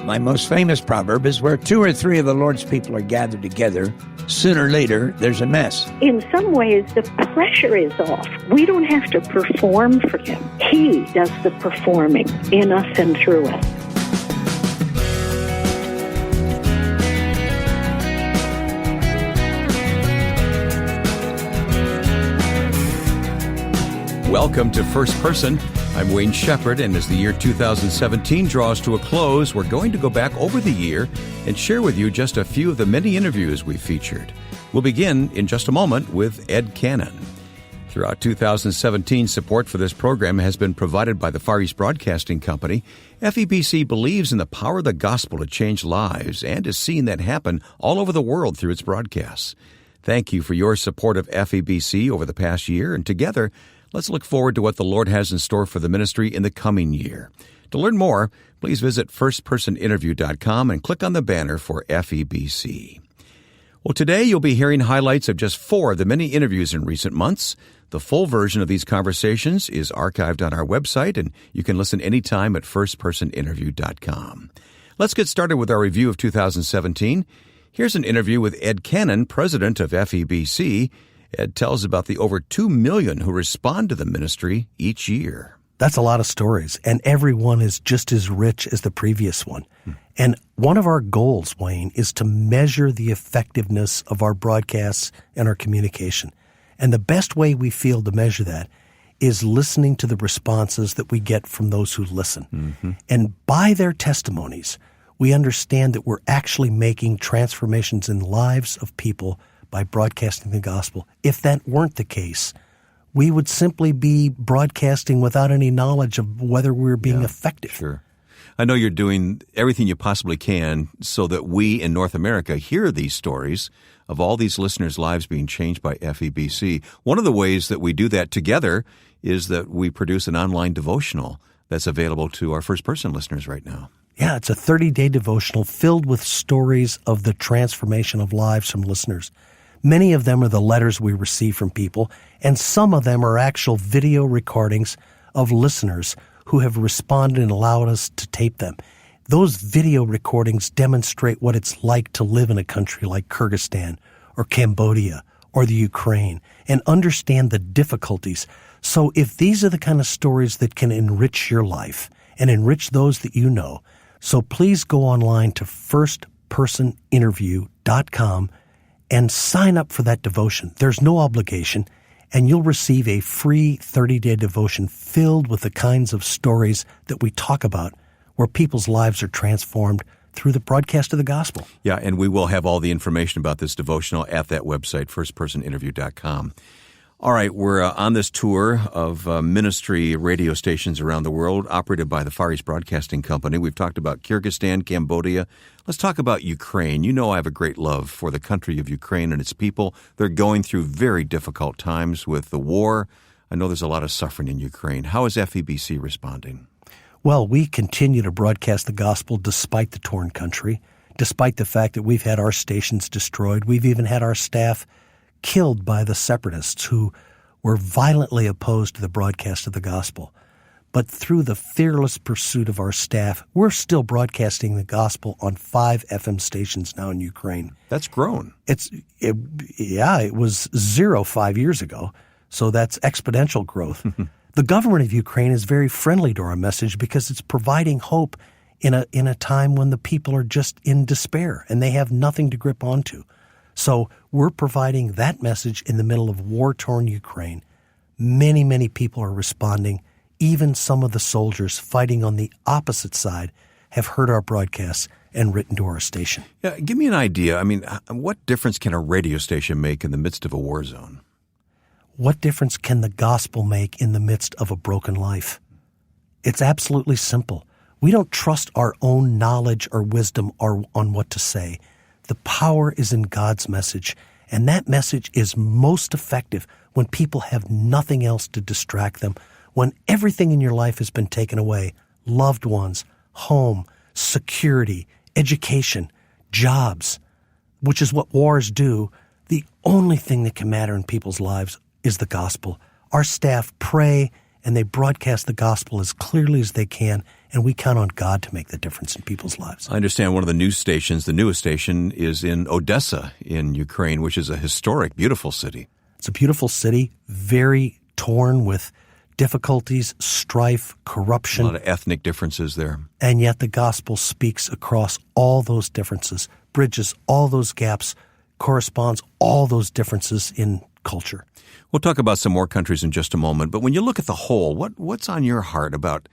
My most famous proverb is where two or three of the Lord's people are gathered together, sooner or later, there's a mess. In some ways, the pressure is off. We don't have to perform for Him. He does the performing in us and through us. Welcome to First Person. I'm Wayne Shepherd, and as the year 2017 draws to a close, we're going to go back over the year and share with you just a few of the many interviews we've featured. We'll begin in just a moment with Ed Cannon. Throughout 2017, support for this program has been provided by the Far East Broadcasting Company. FEBC believes in the power of the gospel to change lives and has seen that happen all over the world through its broadcasts. Thank you for your support of FEBC over the past year, and together, let's look forward to what the Lord has in store for the ministry in the coming year. To learn more, please visit firstpersoninterview.com and click on the banner for FEBC. Well, today you'll be hearing highlights of just 4 of the many interviews in recent months. The full version of these conversations is archived on our website, and you can listen anytime at firstpersoninterview.com. Let's get started with our review of 2017. Here's an interview with Ed Cannon, president of FEBC. Ed tells about the over 2 million who respond to the ministry each year. That's a lot of stories, and every one is just as rich as the previous one. And one of our goals, Wayne, is to measure the effectiveness of our broadcasts and our communication. And the best way we feel to measure that is listening to the responses that we get from those who listen. Mm-hmm. And by their testimonies, we understand that we're actually making transformations in lives of people by broadcasting the gospel. If that weren't the case, we would simply be broadcasting without any knowledge of whether we're being effective. Sure. I know you're doing everything you possibly can so that we in North America hear these stories of all these listeners' lives being changed by FEBC. One of the ways that we do that together is that we produce an online devotional that's available to our first-person listeners right now. Yeah, it's a 30-day devotional filled with stories of the transformation of lives from listeners. Many of them are the letters we receive from people, and some of them are actual video recordings of listeners who have responded and allowed us to tape them. Those video recordings demonstrate what it's like to live in a country like Kyrgyzstan or Cambodia or the Ukraine and understand the difficulties. So if these are the kind of stories that can enrich your life and enrich those that you know, so please go online to firstpersoninterview.com and sign up for that devotion. There's no obligation, and you'll receive a free 30-day devotion filled with the kinds of stories that we talk about where people's lives are transformed through the broadcast of the gospel. Yeah, and we will have all the information about this devotional at that website, firstpersoninterview.com. All right, we're on this tour of ministry radio stations around the world operated by the Far East Broadcasting Company. We've talked about Kyrgyzstan, Cambodia. Let's talk about Ukraine. You know I have a great love for the country of Ukraine and its people. They're going through very difficult times with the war. I know there's a lot of suffering in Ukraine. How is FEBC responding? Well, we continue to broadcast the gospel despite the torn country, despite the fact that we've had our stations destroyed. We've even had our staff killed by the separatists who were violently opposed to the broadcast of the gospel. But through the fearless pursuit of our staff, we're still broadcasting the gospel on 5 FM stations now in Ukraine. That's grown. It was 0 5 years ago, so that's exponential growth. The government of Ukraine is very friendly to our message because it's providing hope in a time when the people are just in despair and they have nothing to grip onto. So we're providing that message in the middle of war-torn Ukraine. Many, many people are responding. Even some of the soldiers fighting on the opposite side have heard our broadcasts and written to our station. Yeah, give me an idea. I mean, what difference can a radio station make in the midst of a war zone? What difference can the gospel make in the midst of a broken life? It's absolutely simple. We don't trust our own knowledge or wisdom on what to say. The power is in God's message, and that message is most effective when people have nothing else to distract them, when everything in your life has been taken away, loved ones, home, security, education, jobs, which is what wars do. The only thing that can matter in people's lives is the gospel. Our staff pray and they broadcast the gospel as clearly as they can, and we count on God to make the difference in people's lives. I understand one of the news stations, the newest station, is in Odessa in Ukraine, which is a historic, beautiful city. It's a beautiful city, very torn with difficulties, strife, corruption. A lot of ethnic differences there. And yet the gospel speaks across all those differences, bridges all those gaps, corresponds all those differences in culture. We'll talk about some more countries in just a moment, but when you look at the whole, what's on your heart about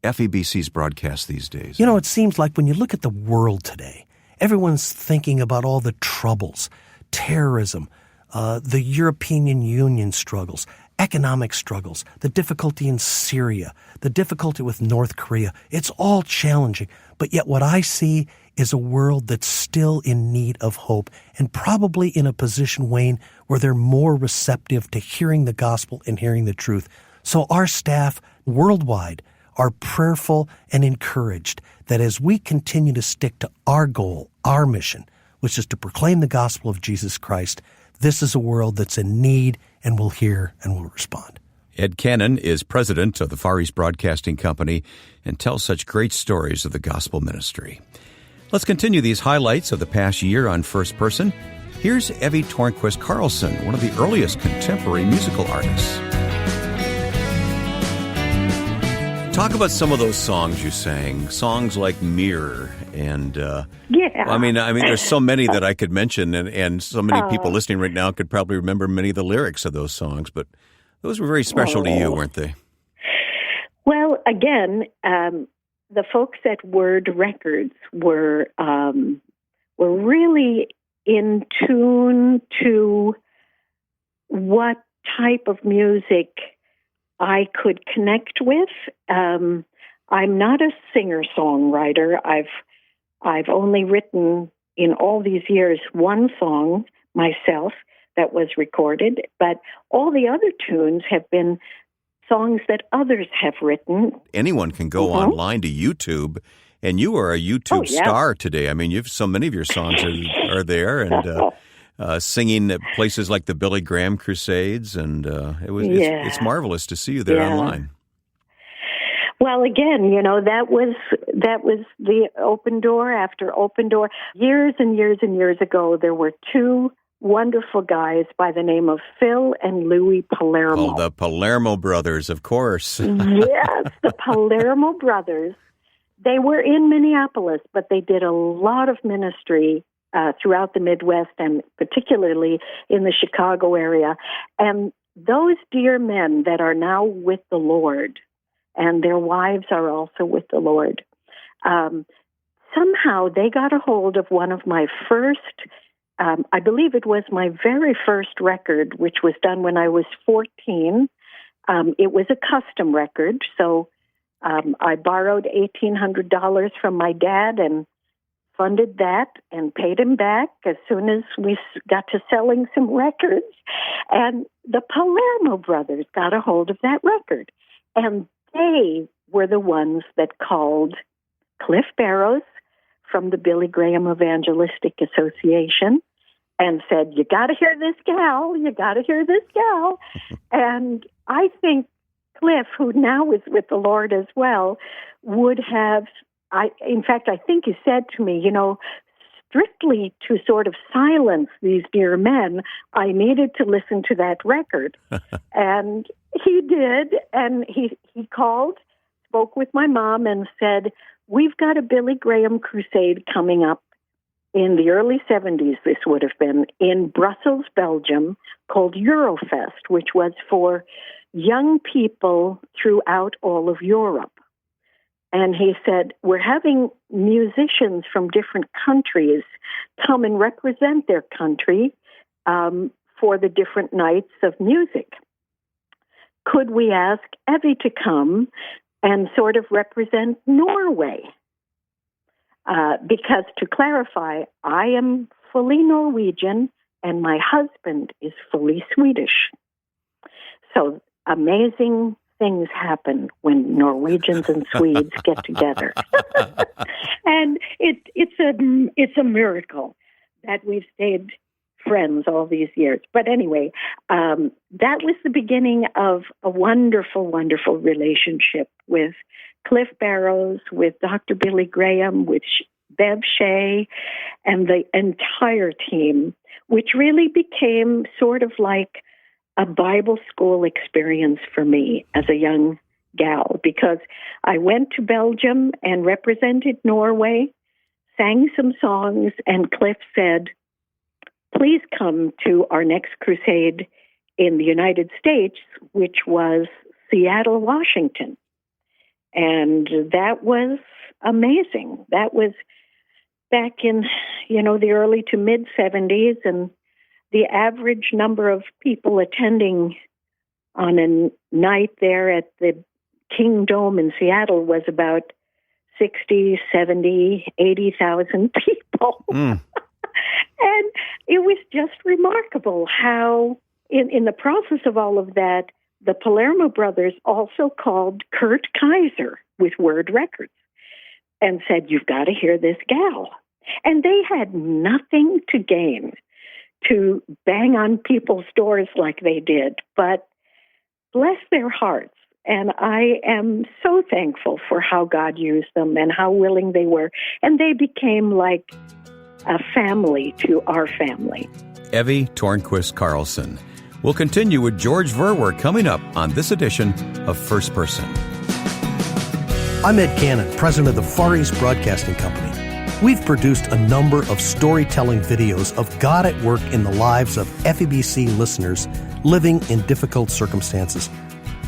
FEBC's broadcast these days? You know, it seems like when you look at the world today, everyone's thinking about all the troubles, terrorism, the European Union struggles, economic struggles, the difficulty in Syria, the difficulty with North Korea. It's all challenging. But yet what I see is a world that's still in need of hope and probably in a position, Wayne, where they're more receptive to hearing the gospel and hearing the truth. So our staff worldwide are prayerful and encouraged that as we continue to stick to our goal, our mission, which is to proclaim the gospel of Jesus Christ, this is a world that's in need and will hear and will respond. Ed Cannon is president of the Far East Broadcasting Company and tells such great stories of the gospel ministry. Let's continue these highlights of the past year on First Person. Here's Evie Tornquist Carlson, one of the earliest contemporary musical artists. Talk about some of those songs you sang, songs like Mirror and yeah. I mean, there's so many that I could mention, and so many people listening right now could probably remember many of the lyrics of those songs, but those were very special to you, weren't they? Well, again, the folks at Word Records were really in tune to what type of music I could connect with. I'm not a singer-songwriter. I've only written in all these years one song myself that was recorded, but all the other tunes have been songs that others have written. Anyone can go online to YouTube, and you are a YouTube star today. I mean, so many of your songs are there, and singing at places like the Billy Graham Crusades, and it's marvelous to see you there online. Well, again, that was the open door after open door. Years and years and years ago, there were two wonderful guys by the name of Phil and Louis Palermo. Oh, the Palermo brothers, of course. Yes, the Palermo brothers. They were in Minneapolis, but they did a lot of ministry throughout the Midwest and particularly in the Chicago area. And those dear men that are now with the Lord, and their wives are also with the Lord, somehow they got a hold of one of my first, I believe it was my very first record, which was done when I was 14. It was a custom record, so I borrowed $1,800 from my dad and funded that and paid him back as soon as we got to selling some records. And the Palermo brothers got a hold of that record. And they were the ones that called Cliff Barrows from the Billy Graham Evangelistic Association and said, "You got to hear this gal, you got to hear this gal." And I think Cliff, who now is with the Lord as well, would have, in fact, I think he said to me, strictly to sort of silence these dear men, I needed to listen to that record. And he did, and he called, spoke with my mom and said, "We've got a Billy Graham crusade coming up in the early 70s, this would have been, in Brussels, Belgium, called Eurofest, which was for young people throughout all of Europe." And he said, "We're having musicians from different countries come and represent their country for the different nights of music. Could we ask Evie to come and sort of represent Norway?" Because to clarify, I am fully Norwegian and my husband is fully Swedish. So amazing things happen when Norwegians and Swedes get together. And it's a miracle that we've stayed friends all these years. But anyway, that was the beginning of a wonderful, wonderful relationship with Cliff Barrows, with Dr. Billy Graham, with Bev Shea, and the entire team, which really became sort of like a Bible school experience for me as a young gal, because I went to Belgium and represented Norway, sang some songs, and Cliff said, please come to our next crusade in the United States, which was Seattle, Washington. And that was amazing. That was back in, the early to mid 70s, and the average number of people attending on a night there at the King Dome in Seattle was about 60, 70, 80,000 people. And it was just remarkable how, in the process of all of that, the Palermo brothers also called Kurt Kaiser with Word Records and said, you've got to hear this gal. And they had nothing to gain to bang on people's doors like they did, but bless their hearts. And I am so thankful for how God used them and how willing they were. And they became like a family to our family. Evie Tornquist Carlson. We'll continue with George Verwer coming up on this edition of First Person. I'm Ed Cannon, president of the Far East Broadcasting Company. We've produced a number of storytelling videos of God at work in the lives of FEBC listeners living in difficult circumstances.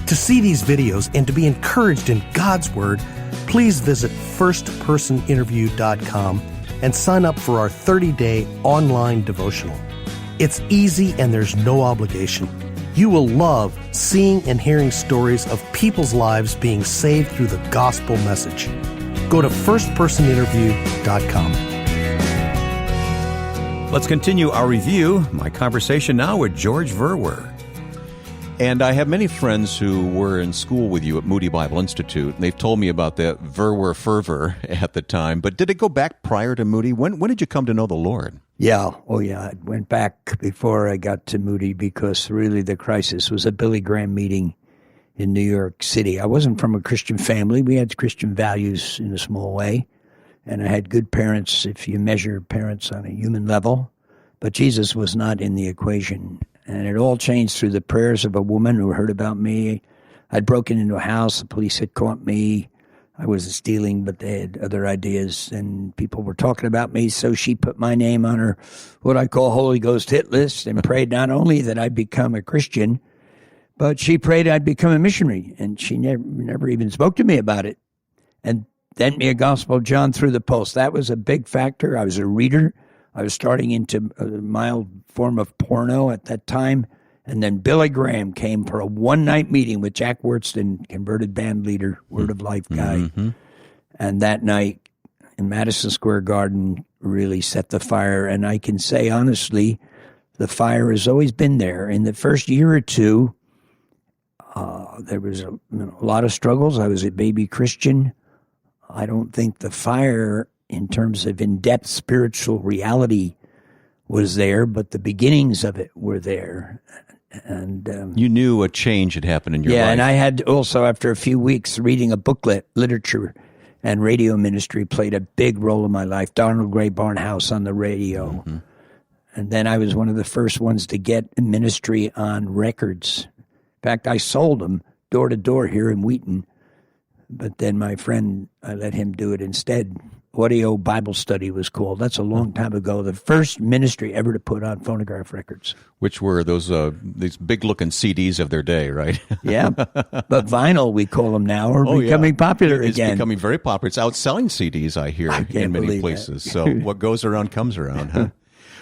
To see these videos and to be encouraged in God's Word, please visit firstpersoninterview.com and sign up for our 30-day online devotional. It's easy and there's no obligation. You will love seeing and hearing stories of people's lives being saved through the gospel message. Go to firstpersoninterview.com. Let's continue our review. My conversation now with George Verwer. And I have many friends who were in school with you at Moody Bible Institute, and they've told me about the Verwer fervor at the time. But did it go back prior to Moody? When did you come to know the Lord? Yeah. Oh, yeah. It went back before I got to Moody, because really the crisis was a Billy Graham meeting in New York City. I wasn't from a Christian family. We had Christian values in a small way, and I had good parents if you measure parents on a human level. But Jesus was not in the equation. And it all changed through the prayers of a woman who heard about me. I'd broken into a house. The police had caught me. I wasn't stealing, but they had other ideas, and people were talking about me. So she put my name on her, what I call Holy Ghost hit list, and prayed not only that I'd become a Christian, but she prayed I'd become a missionary. And she never even spoke to me about it. And sent me a Gospel of John through the post. That was a big factor. I was a reader. I was starting into a mild form of porno at that time. And then Billy Graham came for a one-night meeting with Jack Wurtston, converted band leader, Word of Life guy. Mm-hmm. And that night in Madison Square Garden really set the fire. And I can say honestly, the fire has always been there. In the first year or two, there was a lot of struggles. I was a baby Christian. I don't think the fire in terms of in-depth spiritual reality was there, but the beginnings of it were there. And you knew a change had happened in your life. Yeah, and I had also, after a few weeks reading a booklet, literature and radio ministry played a big role in my life. Donald Gray Barnhouse on the radio. Mm-hmm. And then I was one of the first ones to get a ministry on records. In fact, I sold them door to door here in Wheaton. But then my friend, I let him do it instead. Audio Bible Study was called. That's a long time ago. The first ministry ever to put on phonograph records. Which were those these big-looking CDs of their day, right? Yeah, but vinyl, we call them now, are becoming popular again. It's becoming very popular. It's outselling CDs, I hear, in many places. So what goes around comes around, huh?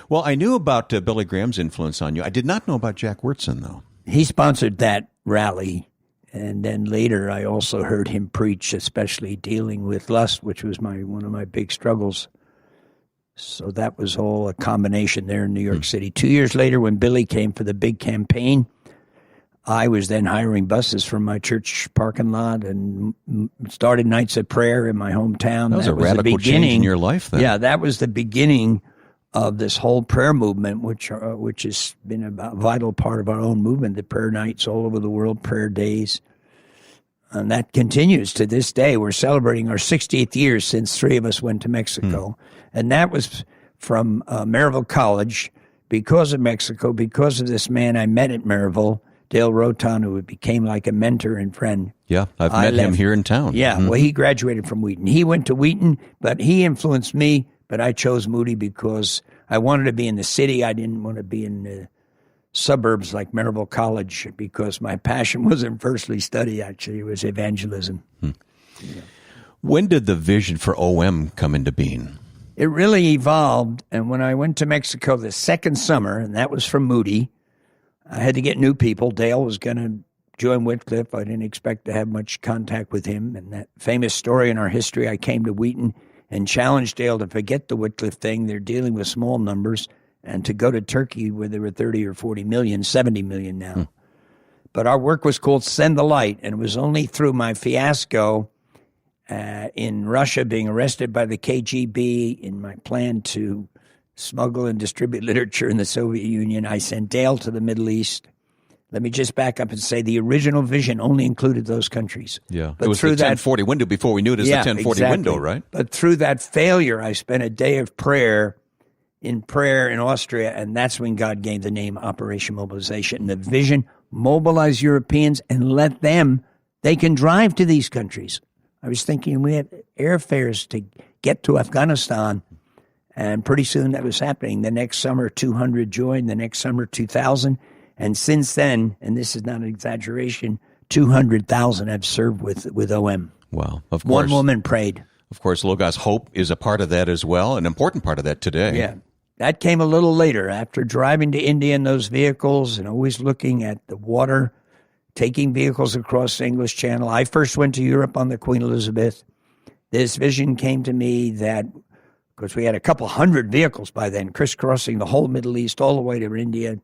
Well, I knew about Billy Graham's influence on you. I did not know about Jack Wurtston, though. He sponsored that rally. And then later, I also heard him preach, especially dealing with lust, which was one of my big struggles. So that was all a combination there in New York City. 2 years later, when Billy came for the big campaign, I was then hiring buses from my church parking lot and started nights of prayer in my hometown. That was a radical change in your life then. Yeah, that was the beginning of this whole prayer movement, which has been a vital part of our own movement, the prayer nights all over the world, prayer days. And that continues to this day. We're celebrating our 60th year since three of us went to Mexico. And that was from Maryville College because of Mexico, because of this man I met at Maryville, Dale Roton, who became like a mentor and friend. Yeah, I've met him here in town. Yeah, well, he graduated from Wheaton. He went to Wheaton, but he influenced me. But I chose Moody because I wanted to be in the city. I didn't want to be in the suburbs like Maryville College because my passion wasn't firstly study, actually. It was evangelism. Yeah. When did the vision for OM come into being? It really evolved, and when I went to Mexico the second summer, and that was from Moody, I had to get new people. Dale was going to join Wycliffe. I didn't expect to have much contact with him. And that famous story in our history, I came to Wheaton and challenged Dale to forget the Wycliffe thing. They're dealing with small numbers, and to go to Turkey where there were 30 or 40 million, 70 million now. But our work was called Send the Light, and it was only through my fiasco in Russia, being arrested by the KGB, in my plan to smuggle and distribute literature in the Soviet Union. I sent Dale to the Middle East. Let me just back up and say the original vision only included those countries. Yeah, but it was the 1040 window before we knew it as the 1040 window, right? But through that failure, I spent a day of prayer in Austria, and that's when God gave the name Operation Mobilization. The vision, mobilize Europeans and let them, they can drive to these countries. I was thinking we had airfares to get to Afghanistan, and pretty soon that was happening. The next summer, 200 joined. The next summer, 2,000. And since then, and this is not an exaggeration, 200,000 have served with OM. Wow. Of course. One woman prayed. Of course, Logos Hope is a part of that as well, an important part of that today. Yeah. That came a little later, after driving to India in those vehicles and always looking at the water, taking vehicles across the English Channel. I first went to Europe on the Queen Elizabeth. This vision came to me that, because we had a couple hundred vehicles by then, crisscrossing the whole Middle East all the way to India,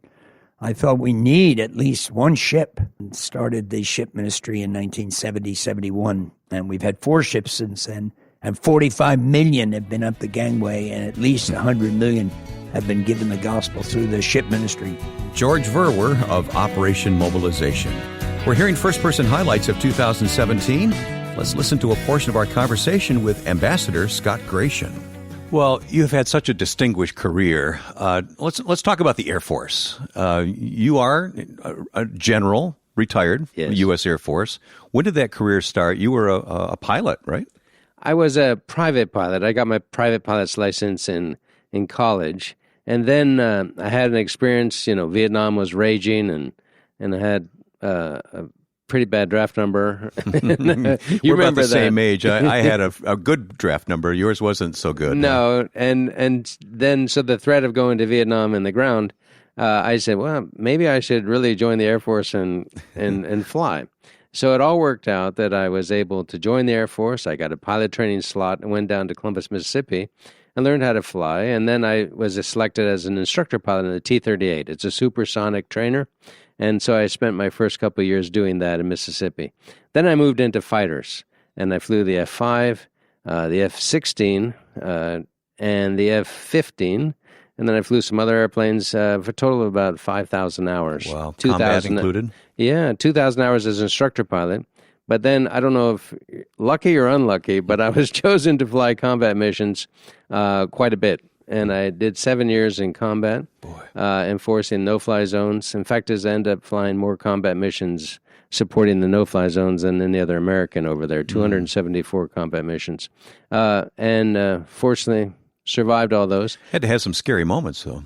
I thought we need at least one ship. And started the ship ministry in 1970-71, and we've had 4 ships since then, and 45 million have been up the gangway, and at least 100 million have been given the gospel through the ship ministry. George Verwer of Operation Mobilization. We're hearing first-person highlights of 2017. Let's listen to a portion of our conversation with Ambassador Scott Gratian. Well, you've had such a distinguished career. Let's talk about the Air Force. You are a general, retired, yes. U.S. Air Force. When did that career start? You were a pilot, right? I was a private pilot. I got my private pilot's license in college. And then I had an experience, Vietnam was raging, and I had a pretty bad draft number. We're about the same age. I had a good draft number. Yours wasn't so good. No, and then so the threat of going to Vietnam in the ground, I said, well, maybe I should really join the Air Force and fly. So it all worked out that I was able to join the Air Force. I got a pilot training slot and went down to Columbus, Mississippi, and learned how to fly. And then I was selected as an instructor pilot in the T-38. It's a supersonic trainer. And so I spent my first couple of years doing that in Mississippi. Then I moved into fighters, and I flew the F-5, the F-16, and the F-15. And then I flew some other airplanes for a total of about 5,000 hours. Wow, combat included? Yeah, 2,000 hours as instructor pilot. But then, I don't know if lucky or unlucky, but I was chosen to fly combat missions quite a bit. And I did 7 years in combat, enforcing no-fly zones. In fact, I ended up flying more combat missions supporting the no-fly zones than any other American over there, 274 combat missions. And fortunately, survived all those. Had to have some scary moments, though.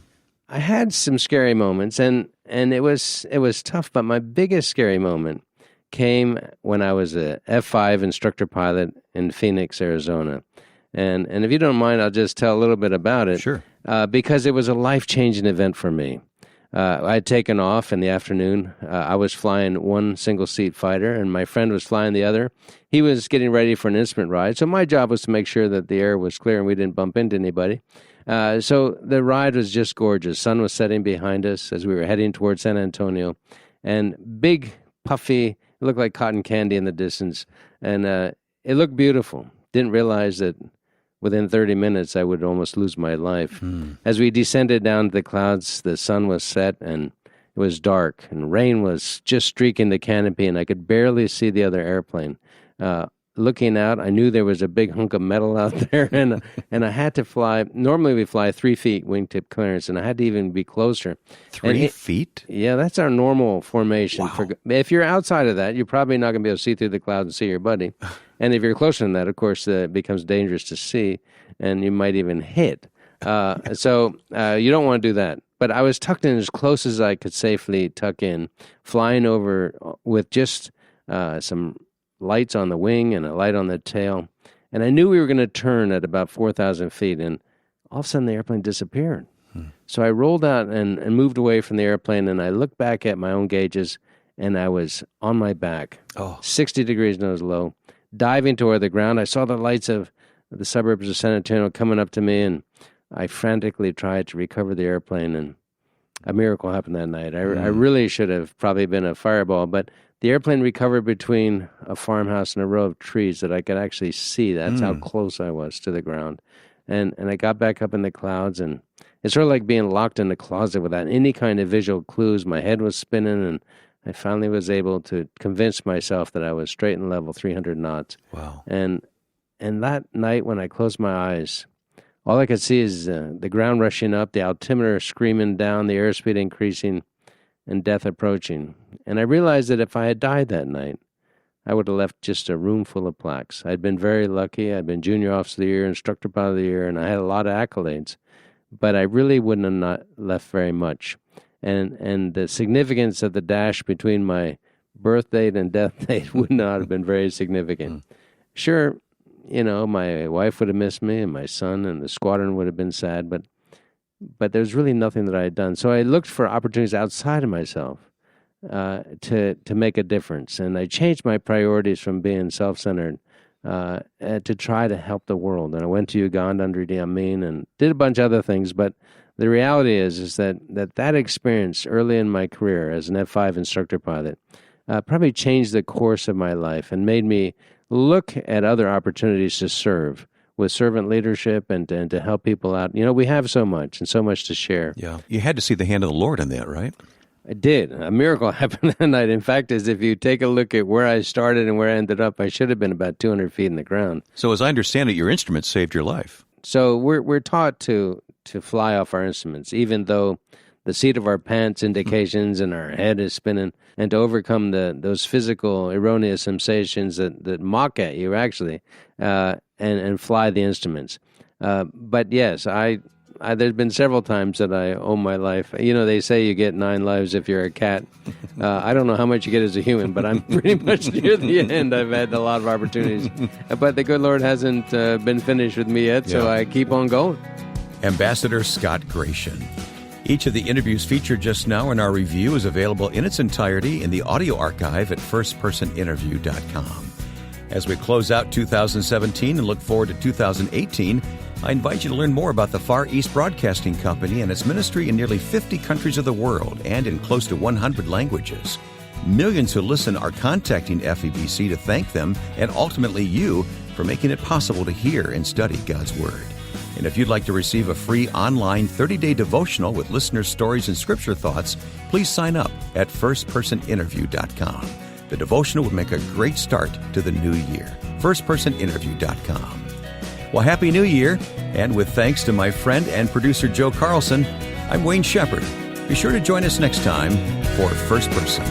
I had some scary moments, and it was tough, but my biggest scary moment came when I was a F-5 instructor pilot in Phoenix, Arizona. And if you don't mind, I'll just tell a little bit about it. Sure. Because it was a life-changing event for me. I had taken off in the afternoon. I was flying one single-seat fighter, and my friend was flying the other. He was getting ready for an instrument ride, so my job was to make sure that the air was clear and we didn't bump into anybody. So the ride was just gorgeous. Sun was setting behind us as we were heading towards San Antonio, and big, puffy, it looked like cotton candy in the distance, and it looked beautiful. Didn't realize that within 30 minutes, I would almost lose my life. As we descended down to the clouds, the sun was set, and It was dark, and rain was just streaking the canopy, and I could barely see the other airplane. Looking out, I knew there was a big hunk of metal out there, and I had to fly. Normally we fly 3 feet wingtip clearance, and I had to even be closer. 3 feet? Yeah, that's our normal formation. Wow. If you're outside of that, you're probably not going to be able to see through the clouds and see your buddy. And if you're closer than that, of course, it becomes dangerous to see, and you might even hit. So you don't want to do that. But I was tucked in as close as I could safely tuck in, flying over with just some lights on the wing and a light on the tail. And I knew we were going to turn at about 4,000 feet, and all of a sudden the airplane disappeared. So I rolled out and moved away from the airplane, and I looked back at my own gauges, and I was on my back, 60 degrees nose low, diving toward the ground. I saw the lights of the suburbs of San Antonio coming up to me, and I frantically tried to recover the airplane, and a miracle happened that night. I really should have probably been a fireball, but the airplane recovered between a farmhouse and a row of trees that I could actually see. That's how close I was to the ground. And I got back up in the clouds, and it's sort of like being locked in a closet without any kind of visual clues. My head was spinning, and I finally was able to convince myself that I was straight and level 300 knots. Wow. And that night when I closed my eyes, all I could see is the ground rushing up, the altimeter screaming down, the airspeed increasing, and death approaching. And I realized that if I had died that night, I would have left just a room full of plaques. I'd been very lucky. I'd been Junior Officer of the Year, Instructor Pilot of the Year, and I had a lot of accolades. But I really wouldn't have not left very much. And the significance of the dash between my birth date and death date would not have been very significant. Sure, my wife would have missed me, and my son and the squadron would have been sad, but there's really nothing that I had done. So I looked for opportunities outside of myself to make a difference. And I changed my priorities from being self-centered to try to help the world. And I went to Uganda under Idi Amin and did a bunch of other things. But the reality is that experience early in my career as an F5 instructor pilot probably changed the course of my life and made me look at other opportunities to serve with servant leadership and to help people out. We have so much and so much to share. Yeah. You had to see the hand of the Lord in that, right? I did. A miracle happened that night. In fact, if you take a look at where I started and where I ended up, I should have been about 200 feet in the ground. So as I understand it, your instrument saved your life. So we're taught to fly off our instruments, even though the seat of our pants indications and our head is spinning, and to overcome those physical erroneous sensations that mock at you, actually, and fly the instruments. But yes, there's been several times that I owe my life. They say you get 9 lives if you're a cat. I don't know how much you get as a human, but I'm pretty much near the end. I've had a lot of opportunities. But the good Lord hasn't been finished with me yet, so I keep on going. Ambassador Scott Gratian. Each of the interviews featured just now in our review is available in its entirety in the audio archive at firstpersoninterview.com. As we close out 2017 and look forward to 2018, I invite you to learn more about the Far East Broadcasting Company and its ministry in nearly 50 countries of the world and in close to 100 languages. Millions who listen are contacting FEBC to thank them and ultimately you for making it possible to hear and study God's Word. And if you'd like to receive a free online 30-day devotional with listener stories and scripture thoughts, please sign up at firstpersoninterview.com. The devotional would make a great start to the new year. firstpersoninterview.com. Well, Happy New Year, and with thanks to my friend and producer Joe Carlson, I'm Wayne Shepherd. Be sure to join us next time for First Person.